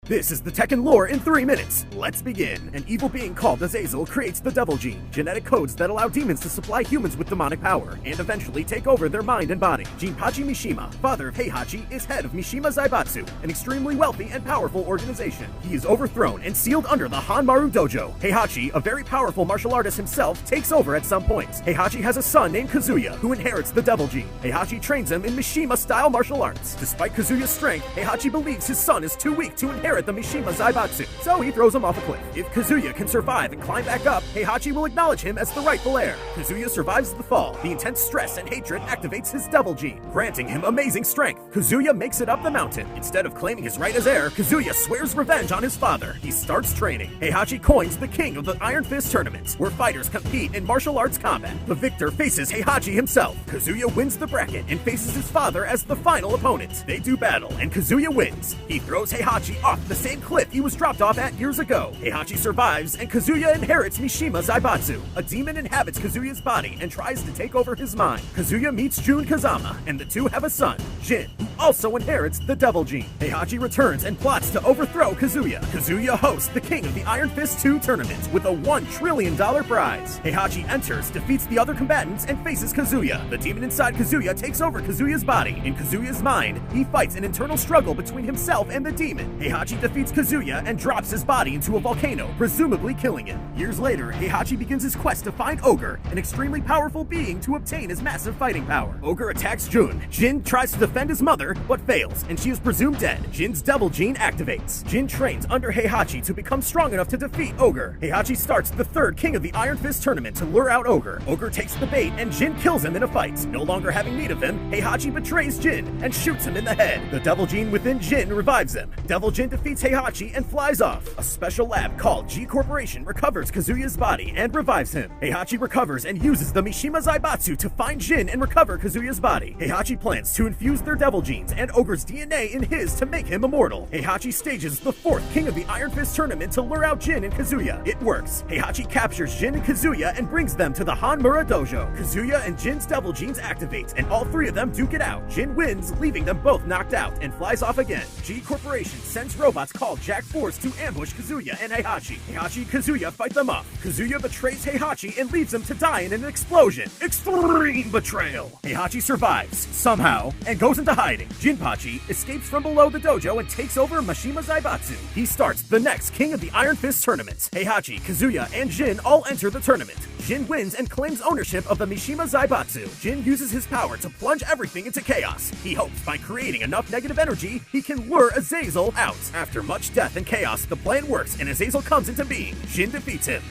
This is the Tekken lore in 3 minutes. Let's begin. An evil being called Azazel creates the Devil Gene, genetic codes that allow demons to supply humans with demonic power, and eventually take over their mind and body. Jinpachi Mishima, father of Heihachi, is head of Mishima Zaibatsu, an extremely wealthy and powerful organization. He is overthrown and sealed under the Hanmaru Dojo. Heihachi, a very powerful martial artist himself, takes over at some points. Heihachi has a son named Kazuya, who inherits the Devil Gene. Heihachi trains him in Mishima-style martial arts. Despite Kazuya's strength, Heihachi believes his son is too weak to inherit the Mishima Zaibatsu, so he throws him off a cliff. If Kazuya can survive and climb back up, Heihachi will acknowledge him as the rightful heir. Kazuya survives the fall. The intense stress and hatred activates his Devil Gene, granting him amazing strength. Kazuya makes it up the mountain. Instead of claiming his right as heir, Kazuya swears revenge on his father. He starts training. Heihachi coins the king of the Iron Fist tournaments, where fighters compete in martial arts combat. The victor faces Heihachi himself. Kazuya wins the bracket and faces his father as the final opponent. They do battle, and Kazuya wins. He throws Heihachi off the same cliff he was dropped off at years ago. Heihachi survives, and Kazuya inherits Mishima Zaibatsu. A demon inhabits Kazuya's body and tries to take over his mind. Kazuya meets Jun Kazama, and the two have a son, Jin, who also inherits the Devil Gene. Heihachi returns and plots to overthrow Kazuya. Kazuya hosts the King of the Iron Fist 2 tournament with a $1 trillion prize. Heihachi enters, defeats the other combatants, and faces Kazuya. The demon inside Kazuya takes over Kazuya's body. In Kazuya's mind, he fights an internal struggle between himself and the demon. Heihachi defeats Kazuya and drops his body into a volcano, presumably killing him. Years later, Heihachi begins his quest to find Ogre, an extremely powerful being, to obtain his massive fighting power. Ogre attacks Jun. Jin tries to defend his mother, but fails, and she is presumed dead. Jin's Devil Gene activates. Jin trains under Heihachi to become strong enough to defeat Ogre. Heihachi starts the third King of the Iron Fist tournament to lure out Ogre. Ogre takes the bait, and Jin kills him in a fight. No longer having need of him, Heihachi betrays Jin and shoots him in the head. The Devil Gene within Jin revives him. Devil Jin defeats Heihachi and flies off. A special lab called G Corporation recovers Kazuya's body and revives him. Heihachi recovers and uses the Mishima Zaibatsu to find Jin and recover Kazuya's body. Heihachi plans to infuse their Devil Genes and Ogre's DNA in his to make him immortal. Heihachi stages the fourth King of the Iron Fist tournament to lure out Jin and Kazuya. It works. Heihachi captures Jin and Kazuya and brings them to the Hanmura Dojo. Kazuya and Jin's Devil Genes activate, and all three of them duke it out. Jin wins, leaving them both knocked out, and flies off again. G Corporation sends robots called Jack Force to ambush Kazuya and Heihachi. Heihachi and Kazuya fight them off. Kazuya betrays Heihachi and leaves him to die in an explosion. Extreme betrayal! Heihachi survives, somehow, and goes into hiding. Jinpachi escapes from below the dojo and takes over Mishima Zaibatsu. He starts the next King of the Iron Fist tournaments. Heihachi, Kazuya, and Jin all enter the tournament. Jin wins and claims ownership of the Mishima Zaibatsu. Jin uses his power to plunge everything into chaos. He hopes by creating enough negative energy, he can lure Azazel out. After much death and chaos, the plan works and Azazel comes into being. Jin defeats him.